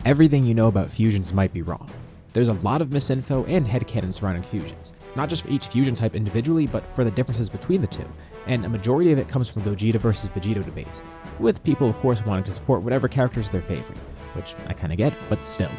everything you know about fusions might be wrong. There's a lot of misinfo and headcanon surrounding fusions, not just for each fusion type individually, but for the differences between the two, and a majority of it comes from Gogeta versus Vegito debates, with people of course wanting to support whatever characters they're favoring, which I kinda get, but still.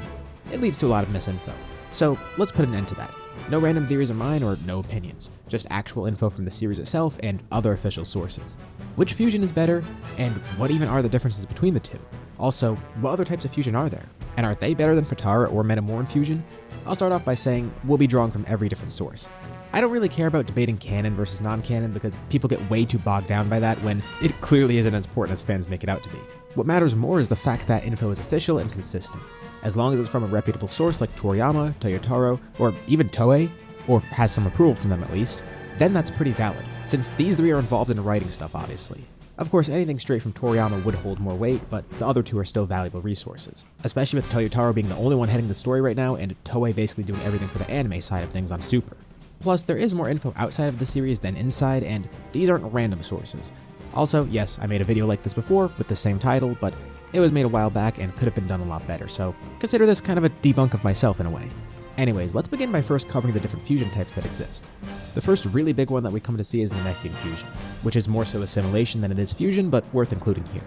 It leads to a lot of misinfo. So let's put an end to that. No random theories of mine or no opinions, just actual info from the series itself and other official sources. Which fusion is better, and what even are the differences between the two? Also, what other types of fusion are there? And are they better than Potara or Metamor fusion? I'll start off by saying we'll be drawing from every different source. I don't really care about debating canon versus non-canon because people get way too bogged down by that when it clearly isn't as important as fans make it out to be. What matters more is the fact that info is official and consistent. As long as it's from a reputable source like Toriyama, Toyotaro, or even Toei, or has some approval from them at least, then that's pretty valid, since these three are involved in writing stuff obviously. Of course, anything straight from Toriyama would hold more weight, but the other two are still valuable resources, especially with Toyotaro being the only one heading the story right now and Toei basically doing everything for the anime side of things on Super. Plus, there is more info outside of the series than inside, and these aren't random sources. Also, yes, I made a video like this before with the same title, but it was made a while back and could have been done a lot better, so consider this kind of a debunk of myself in a way. Anyways, let's begin by first covering the different fusion types that exist. The first really big one that we come to see is Namekian fusion, which is more so assimilation than it is fusion, but worth including here.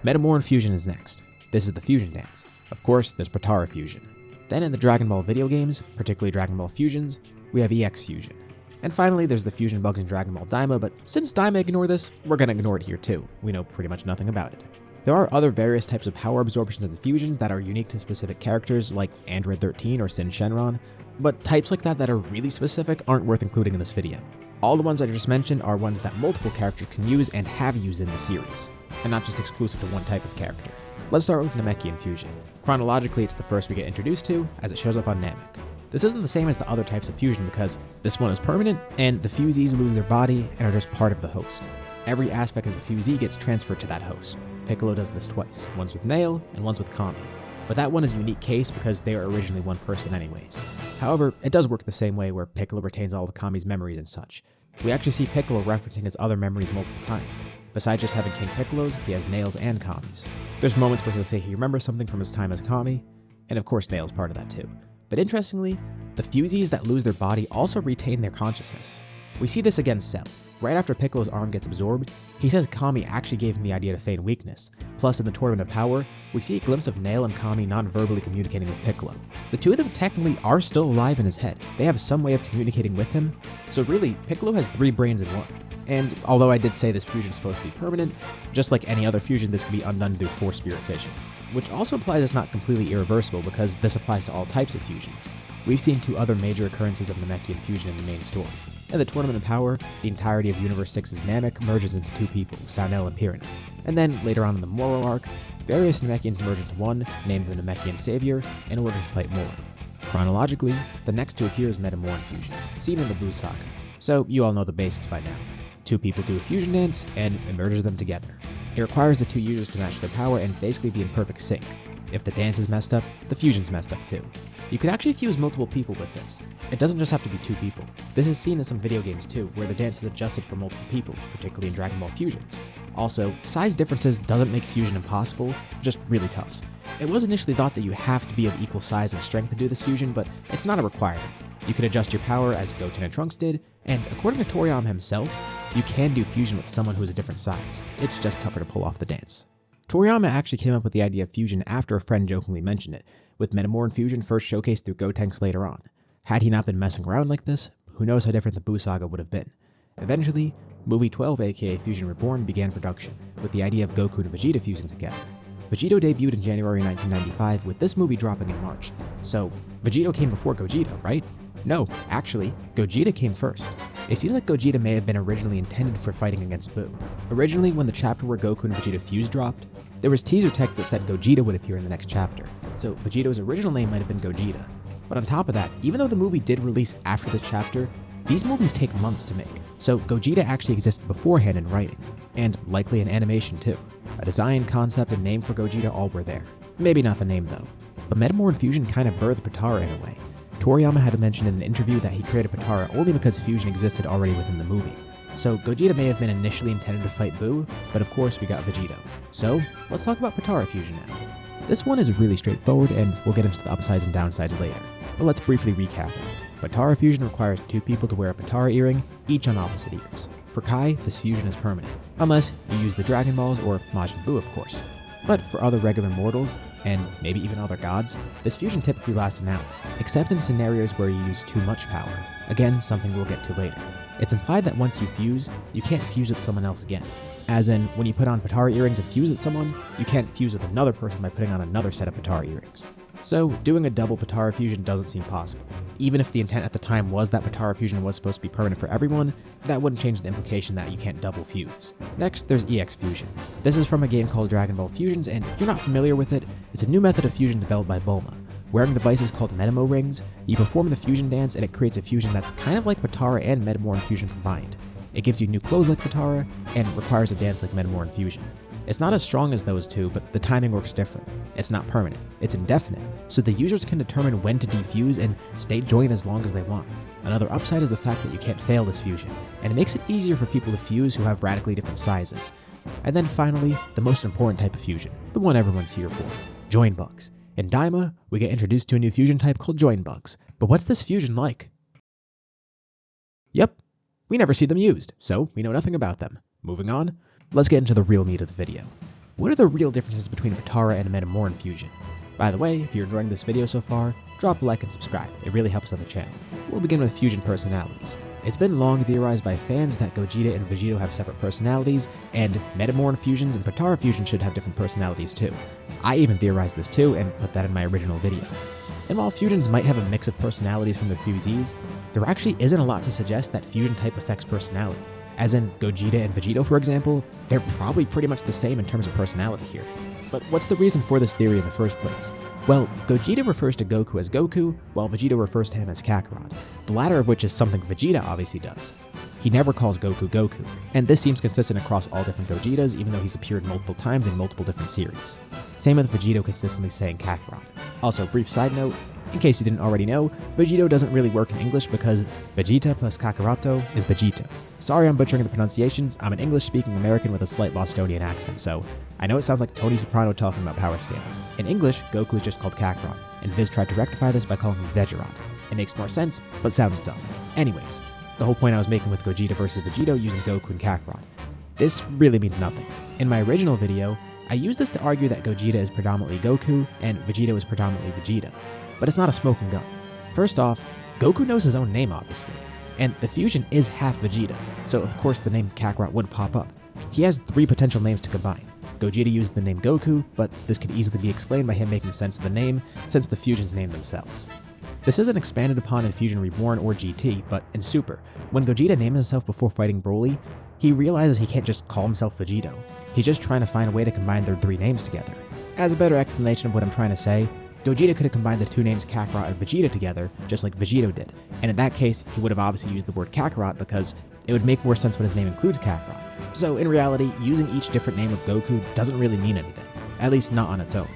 Metamor fusion is next. This is the fusion dance. Of course, there's Potara fusion. Then in the Dragon Ball video games, particularly Dragon Ball Fusions, we have EX fusion. And finally, there's the fusion bugs in Dragon Ball Daima, but since Daima ignore this, we're gonna ignore it here too. We know pretty much nothing about it. There are other various types of power absorptions of the fusions that are unique to specific characters like Android 13 or Sin Shenron, but types like that are really specific aren't worth including in this video. All the ones I just mentioned are ones that multiple characters can use and have used in the series, and not just exclusive to one type of character. Let's start with Namekian fusion. Chronologically, it's the first we get introduced to, as it shows up on Namek. This isn't the same as the other types of fusion because this one is permanent, and the fusees lose their body and are just part of the host. Every aspect of the fusee gets transferred to that host. Piccolo does this twice, once with Nail and once with Kami. But that one is a unique case because they were originally one person anyways. However, it does work the same way where Piccolo retains all of Kami's memories and such. We actually see Piccolo referencing his other memories multiple times. Besides just having King Piccolo's, he has Nail's and Kami's. There's moments where he'll say he remembers something from his time as Kami, and of course Nail's part of that too. But interestingly, the fusees that lose their body also retain their consciousness. We see this again Cell. Right after Piccolo's arm gets absorbed, he says Kami actually gave him the idea to feign weakness. Plus, in the Tournament of Power, we see a glimpse of Nail and Kami non-verbally communicating with Piccolo. The two of them technically are still alive in his head. They have some way of communicating with him, so really, Piccolo has 3 brains in one. And although I did say this fusion is supposed to be permanent, just like any other fusion, this can be undone through Force Spirit fission. Which also implies it's not completely irreversible because this applies to all types of fusions. We've seen 2 other major occurrences of Namekian fusion in the main story. In the Tournament of Power, the entirety of Universe 6's Namek merges into 2 people, Sanel and Pirina. And then, later on in the Moro arc, various Namekians merge into one, named the Namekian Savior, in order to fight Moro. Chronologically, the next to appear is Metamor fusion, seen in the Buu Saga. So you all know the basics by now. 2 people do a fusion dance, and it merges them together. It requires the 2 users to match their power and basically be in perfect sync. If the dance is messed up, the fusion's messed up too. You can actually fuse multiple people with this. It doesn't just have to be 2 people. This is seen in some video games too, where the dance is adjusted for multiple people, particularly in Dragon Ball Fusions. Also, size differences doesn't make fusion impossible, just really tough. It was initially thought that you have to be of equal size and strength to do this fusion, but it's not a requirement. You can adjust your power as Goten and Trunks did, and according to Toriyama himself, you can do fusion with someone who is a different size. It's just tougher to pull off the dance. Toriyama actually came up with the idea of fusion after a friend jokingly mentioned it, with Metamor fusion first showcased through Gotenks later on. Had he not been messing around like this, who knows how different the Buu Saga would have been. Eventually, Movie 12 aka Fusion Reborn began production, with the idea of Goku and Vegeta fusing together. Vegito debuted in January 1995, with this movie dropping in March. So, Vegito came before Gogeta, right? No, actually, Gogeta came first. It seems like Gogeta may have been originally intended for fighting against Buu. Originally, when the chapter where Goku and Vegeta fused dropped, there was teaser text that said Gogeta would appear in the next chapter, so Vegito's original name might have been Gogeta. But on top of that, even though the movie did release after the chapter, these movies take months to make, so Gogeta actually existed beforehand in writing, and likely in animation too. A design, concept, and name for Gogeta all were there. Maybe not the name though. But Metamor fusion kind of birthed Potara in a way. Toriyama had mentioned in an interview that he created Potara only because fusion existed already within the movie. So Gogeta may have been initially intended to fight Buu, but of course we got Vegito. So let's talk about Potara fusion now. This one is really straightforward, and we'll get into the upsides and downsides later, but let's briefly recap it. Potara fusion requires 2 people to wear a Potara earring, each on opposite ears. For Kai, this fusion is permanent, unless you use the Dragon Balls or Majin Buu, of course. But for other regular mortals, and maybe even other gods, this fusion typically lasts an hour, except in scenarios where you use too much power. Again, something we'll get to later. It's implied that once you fuse, you can't fuse with someone else again. As in, when you put on Potara earrings and fuse with someone, you can't fuse with another person by putting on another set of Potara earrings. So, doing a double Potara fusion doesn't seem possible. Even if the intent at the time was that Potara fusion was supposed to be permanent for everyone, that wouldn't change the implication that you can't double fuse. Next, there's EX fusion. This is from a game called Dragon Ball Fusions, and if you're not familiar with it, it's a new method of fusion developed by Bulma. Wearing devices called Metamor rings, you perform the fusion dance and it creates a fusion that's kind of like Potara and Metamor fusion combined. It gives you new clothes like Potara, and requires a dance like Metamor fusion. It's not as strong as those two, but the timing works different. It's not permanent, it's indefinite, so the users can determine when to defuse and stay joined as long as they want. Another upside is the fact that you can't fail this fusion, and it makes it easier for people to fuse who have radically different sizes. And then finally, the most important type of fusion, the one everyone's here for, join bugs. In Daima, we get introduced to a new fusion type called join bugs, but what's this fusion like? Yep, we never see them used, so we know nothing about them. Moving on. Let's get into the real meat of the video. What are the real differences between Potara and Metamor fusion? By the way, if you're enjoying this video so far, drop a like and subscribe, it really helps on the channel. We'll begin with fusion personalities. It's been long theorized by fans that Gogeta and Vegito have separate personalities, and Metamor fusions and Potara fusion should have different personalities too. I even theorized this too, and put that in my original video. And while fusions might have a mix of personalities from their fusees, there actually isn't a lot to suggest that fusion type affects personality. As in Gogeta and Vegito, for example, they're probably pretty much the same in terms of personality here. But what's the reason for this theory in the first place? Well, Gogeta refers to Goku as Goku, while Vegito refers to him as Kakarot, the latter of which is something Vegeta obviously does. He never calls Goku Goku, and this seems consistent across all different Gogetas even though he's appeared multiple times in multiple different series. Same with Vegito consistently saying Kakarot. Also, brief side note, in case you didn't already know, Vegito doesn't really work in English because Vegeta plus Kakaroto is Vegito. Sorry I'm butchering the pronunciations, I'm an English-speaking American with a slight Bostonian accent, so I know it sounds like Tony Soprano talking about power scaling. In English, Goku is just called Kakarot, and Viz tried to rectify this by calling him Vegerot. It makes more sense, but sounds dumb. Anyways, the whole point I was making with Gogeta versus Vegito using Goku and Kakarot. This really means nothing. In my original video, I used this to argue that Gogeta is predominantly Goku, and Vegito is predominantly Vegeta. But it's not a smoking gun. First off, Goku knows his own name obviously, and the fusion is half Vegeta, so of course the name Kakarot would pop up. He has 3 potential names to combine. Gogeta used the name Goku, but this could easily be explained by him making sense of the name, since the fusions name themselves. This isn't expanded upon in Fusion Reborn or GT, but in Super, when Gogeta names himself before fighting Broly, he realizes he can't just call himself Vegito. He's just trying to find a way to combine their 3 names together. As a better explanation of what I'm trying to say, Gogeta could have combined the 2 names Kakarot and Vegeta together, just like Vegito did, and in that case, he would have obviously used the word Kakarot because it would make more sense when his name includes Kakarot. So in reality, using each different name of Goku doesn't really mean anything, at least not on its own.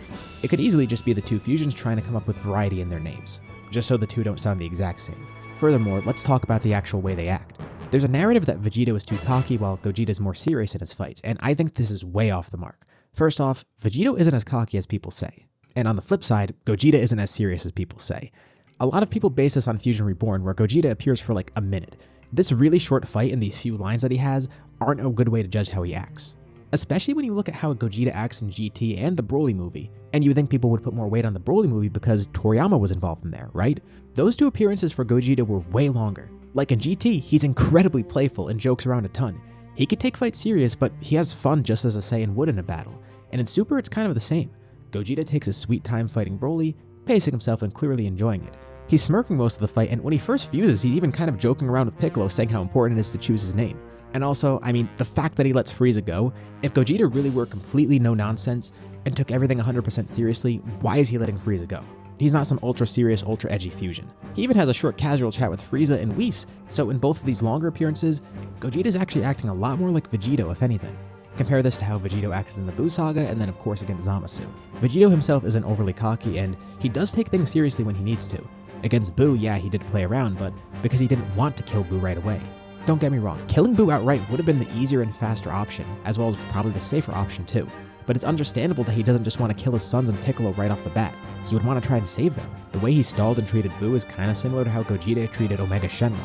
It could easily just be the 2 fusions trying to come up with variety in their names, just so the 2 don't sound the exact same. Furthermore, let's talk about the actual way they act. There's a narrative that Vegito is too cocky while Gogeta is more serious in his fights, and I think this is way off the mark. First off, Vegito isn't as cocky as people say. And on the flip side, Gogeta isn't as serious as people say. A lot of people base this on Fusion Reborn, where Gogeta appears for like a minute. This really short fight and these few lines that he has aren't a good way to judge how he acts. Especially when you look at how Gogeta acts in GT and the Broly movie, and you would think people would put more weight on the Broly movie because Toriyama was involved in there, right? Those 2 appearances for Gogeta were way longer. Like in GT, he's incredibly playful and jokes around a ton. He could take fights serious, but he has fun just as a Saiyan would in a battle. And in Super, it's kind of the same. Gogeta takes his sweet time fighting Broly, pacing himself and clearly enjoying it. He's smirking most of the fight, and when he first fuses, he's even kind of joking around with Piccolo, saying how important it is to choose his name. And also, I mean, the fact that he lets Frieza go, if Gogeta really were completely no nonsense and took everything 100% seriously, why is he letting Frieza go? He's not some ultra serious, ultra edgy fusion. He even has a short casual chat with Frieza and Whis, so in both of these longer appearances, Gogeta's actually acting a lot more like Vegito, if anything. Compare this to how Vegito acted in the Buu saga and then of course against Zamasu. Vegito himself isn't overly cocky and he does take things seriously when he needs to. Against Buu, yeah, he did play around, but because he didn't want to kill Buu right away. Don't get me wrong, killing Buu outright would have been the easier and faster option, as well as probably the safer option too. but it's understandable that he doesn't just want to kill his sons and Piccolo right off the bat. He would want to try and save them. The way he stalled and treated Buu is kinda similar to how Gogeta treated Omega Shenron.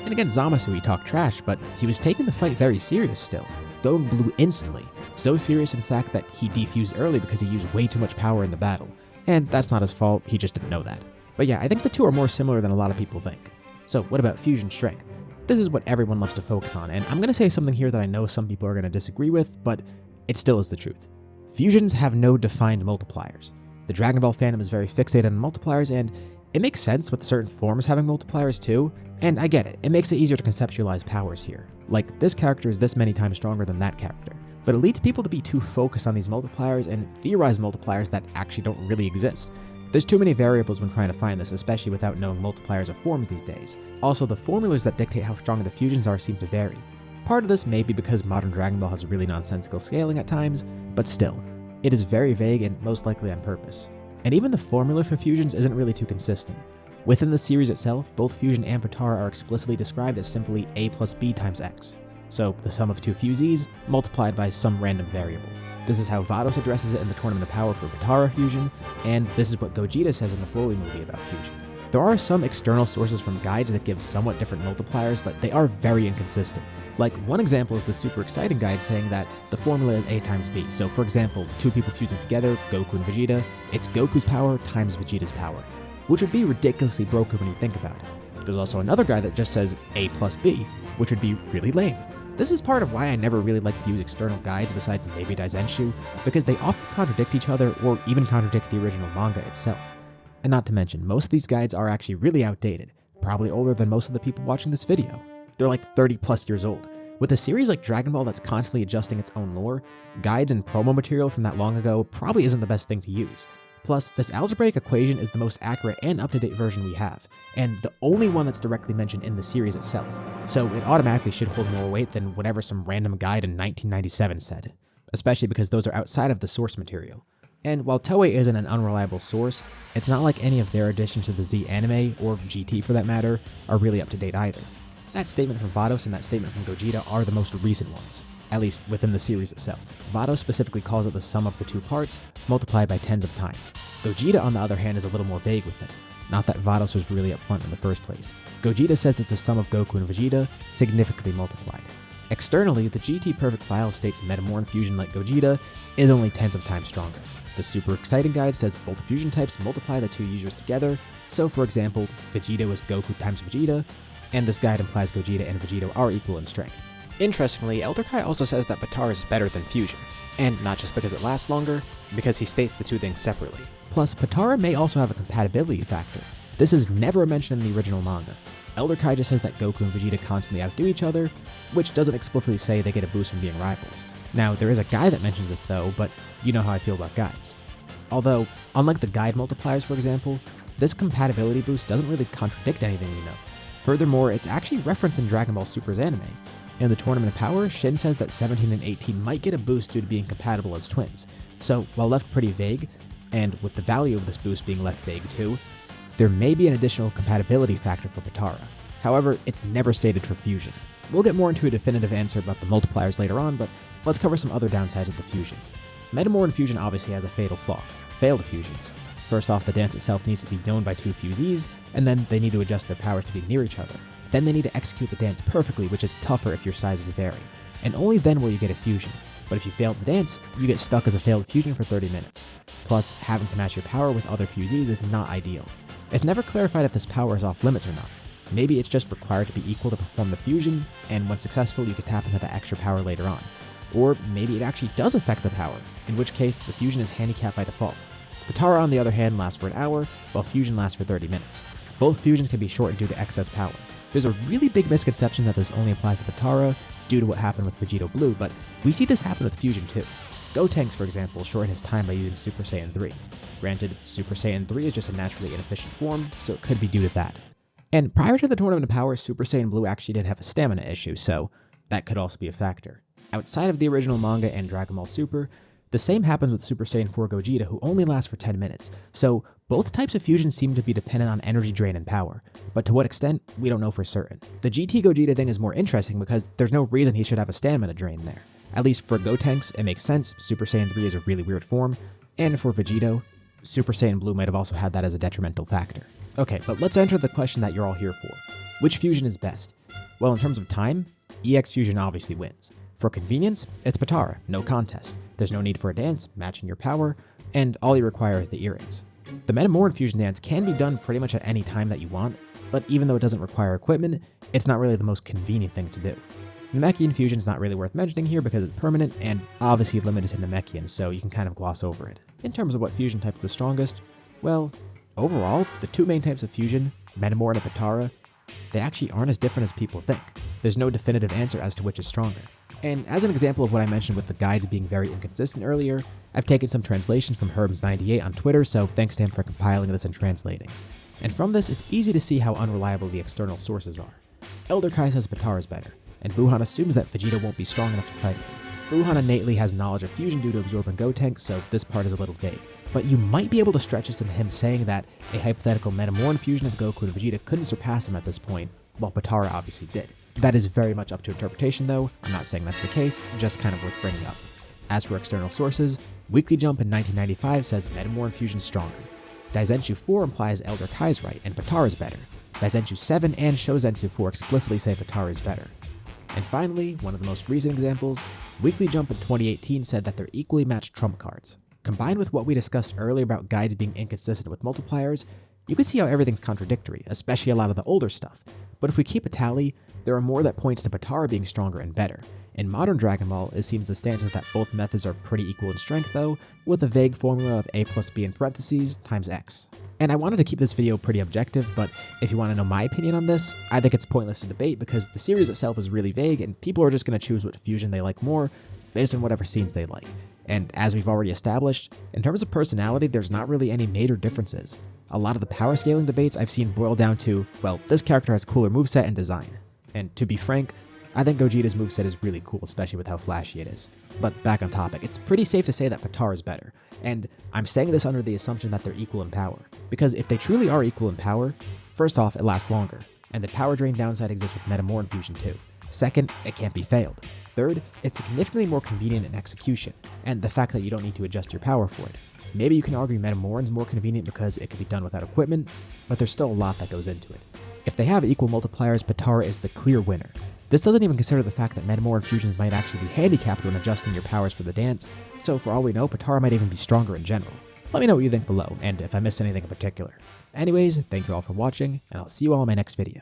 And against Zamasu he talked trash, but he was taking the fight very serious still, going blue instantly. So serious in fact that he defused early because he used way too much power in the battle. And that's not his fault, he just didn't know that. But yeah, I think the two are more similar than a lot of people think. So what about fusion strength? This is what everyone loves to focus on, and I'm going to say something here that I know some people are going to disagree with, but it still is the truth. Fusions have no defined multipliers. The Dragon Ball fandom is very fixated on multipliers, and it makes sense with certain forms having multipliers too, and I get it, it makes it easier to conceptualize powers here. Like, this character is this many times stronger than that character. But it leads people to be too focused on these multipliers and theorize multipliers that actually don't really exist. There's too many variables when trying to find this, especially without knowing multipliers of forms these days. Also, the formulas that dictate how strong the fusions are seem to vary. Part of this may be because modern Dragon Ball has really nonsensical scaling at times, but still, it is very vague and most likely on purpose. And even the formula for fusions isn't really too consistent. Within the series itself, both Fusion and Potara are explicitly described as simply A plus B times X. So the sum of two fusees multiplied by some random variable. This is how Vados addresses it in the Tournament of Power for Potara fusion, and this is what Gogeta says in the Broly movie about fusion. There are some external sources from guides that give somewhat different multipliers, but they are very inconsistent. Like, one example is the super exciting guide saying that the formula is A times B. So for example, two people fusing together, Goku and Vegeta, it's Goku's power times Vegeta's power, which would be ridiculously broken when you think about it. There's also another guide that just says A plus B, which would be really lame. This is part of why I never really like to use external guides besides maybe Daizenshu, because they often contradict each other or even contradict the original manga itself. And not to mention, most of these guides are actually really outdated, probably older than most of the people watching this video. They're like 30 plus years old. With a series like Dragon Ball that's constantly adjusting its own lore, guides and promo material from that long ago probably isn't the best thing to use. Plus, this algebraic equation is the most accurate and up-to-date version we have, and the only one that's directly mentioned in the series itself, so it automatically should hold more weight than whatever some random guide in 1997 said, especially because those are outside of the source material. And while Toei isn't an unreliable source, it's not like any of their additions to the Z anime, or GT for that matter, are really up-to-date either. That statement from Vados and that statement from Gogeta are the most recent ones, at least within the series itself. Vados specifically calls it the sum of the two parts, multiplied by tens of times. Gogeta, on the other hand, is a little more vague with it. Not that Vados was really upfront in the first place. Gogeta says that the sum of Goku and Vegeta significantly multiplied. Externally, the GT Perfect file states Metamor and Fusion like Gogeta is only tens of times stronger. The super exciting guide says both fusion types multiply the two users together, so for example, Vegeta was Goku times Vegeta, and this guide implies Gogeta and Vegeta are equal in strength. Interestingly, Elder Kai also says that Potara is better than Fusion, and not just because it lasts longer, because he states the two things separately. Plus, Potara may also have a compatibility factor. This is never mentioned in the original manga. Elder Kai just says that Goku and Vegeta constantly outdo each other, which doesn't explicitly say they get a boost from being rivals. Now, there is a guide that mentions this though, but you know how I feel about guides. Although, unlike the guide multipliers for example, this compatibility boost doesn't really contradict anything we know. Furthermore, it's actually referenced in Dragon Ball Super's anime. In the Tournament of Power, Shin says that 17 and 18 might get a boost due to being compatible as twins. So, while left pretty vague, and with the value of this boost being left vague too, there may be an additional compatibility factor for Potara. However, it's never stated for Fusion. We'll get more into a definitive answer about the multipliers later on, but let's cover some other downsides of the fusions. Metamor and Fusion obviously has a fatal flaw: failed fusions. First off, the dance itself needs to be known by two fusees, and then they need to adjust their powers to be near each other. Then they need to execute the dance perfectly, which is tougher if your sizes vary. And only then will you get a fusion. But if you fail the dance, you get stuck as a failed fusion for 30 minutes. Plus, having to match your power with other fusees is not ideal. It's never clarified if this power is off limits or not. Maybe it's just required to be equal to perform the fusion, and when successful you could tap into the extra power later on. Or maybe it actually does affect the power, in which case the fusion is handicapped by default. Potara on the other hand lasts for an hour, while fusion lasts for 30 minutes. Both fusions can be shortened due to excess power. There's a really big misconception that this only applies to Potara due to what happened with Vegito Blue, but we see this happen with Fusion too. Gotenks, for example, shortened his time by using Super Saiyan 3. Granted, Super Saiyan 3 is just a naturally inefficient form, so it could be due to that. And prior to the Tournament of Power, Super Saiyan Blue actually did have a stamina issue, so that could also be a factor. Outside of the original manga and Dragon Ball Super, the same happens with Super Saiyan 4 Gogeta, who only lasts for 10 minutes, so both types of fusions seem to be dependent on energy drain and power, but to what extent, we don't know for certain. The GT Gogeta thing is more interesting because there's no reason he should have a stamina drain there. At least for Gotenks, it makes sense. Super Saiyan 3 is a really weird form, and for Vegito, Super Saiyan Blue might have also had that as a detrimental factor. Okay, but let's enter the question that you're all here for. Which fusion is best? Well, in terms of time, EX fusion obviously wins. For convenience, it's Potara, no contest. There's no need for a dance, matching your power, and all you require is the earrings. The Metamor fusion dance can be done pretty much at any time that you want, but even though it doesn't require equipment, it's not really the most convenient thing to do. Namekian fusion is not really worth mentioning here because it's permanent and obviously limited to Namekian, so you can kind of gloss over it. In terms of what fusion type is the strongest, well, overall, the two main types of fusion, Metamor and Potara, they actually aren't as different as people think. There's no definitive answer as to which is stronger. And as an example of what I mentioned with the guides being very inconsistent earlier, I've taken some translations from Herms98 on Twitter, so thanks to him for compiling this and translating. And from this, it's easy to see how unreliable the external sources are. Elder Kai says Potara is better, and Buhan assumes that Vegeta won't be strong enough to fight him. Buhan innately has knowledge of fusion due to absorbing Gotenks, so this part is a little vague. But you might be able to stretch this into him saying that a hypothetical Metamor fusion of Goku and Vegeta couldn't surpass him at this point, while Potara obviously did. That is very much up to interpretation though, I'm not saying that's the case, just kind of worth bringing up. As for external sources, Weekly Jump in 1995 says Metamor fusion stronger. Daizenshuu 4 implies Elder Kai's right, and Potara is better. Daizenshuu 7 and Shouzenshuu 4 explicitly say Potara is better. And finally, one of the most recent examples, Weekly Jump in 2018 said that they're equally matched trump cards. Combined with what we discussed earlier about guides being inconsistent with multipliers, you can see how everything's contradictory, especially a lot of the older stuff. But if we keep a tally, there are more that points to Potara being stronger and better. In modern Dragon Ball, it seems the stance is that both methods are pretty equal in strength though, with a vague formula of a plus b in parentheses times x. And I wanted to keep this video pretty objective, but if you want to know my opinion on this, I think it's pointless to debate because the series itself is really vague and people are just going to choose what fusion they like more based on whatever scenes they like. And as we've already established, in terms of personality, there's not really any major differences. A lot of the power scaling debates I've seen boil down to, well, this character has cooler moveset and design. And to be frank, I think Gogeta's moveset is really cool, especially with how flashy it is. But back on topic, it's pretty safe to say that Potara is better. And I'm saying this under the assumption that they're equal in power. Because if they truly are equal in power, first off, it lasts longer, and the power drain downside exists with Metamor fusion too. Second, it can't be failed. Third, it's significantly more convenient in execution, and the fact that you don't need to adjust your power for it. Maybe you can argue Metamorin's more convenient because it can be done without equipment, but there's still a lot that goes into it. If they have equal multipliers, Potara is the clear winner. This doesn't even consider the fact that Metamor fusions might actually be handicapped when adjusting your powers for the dance, so for all we know, Potara might even be stronger in general. Let me know what you think below, and if I missed anything in particular. Anyways, thank you all for watching, and I'll see you all in my next video.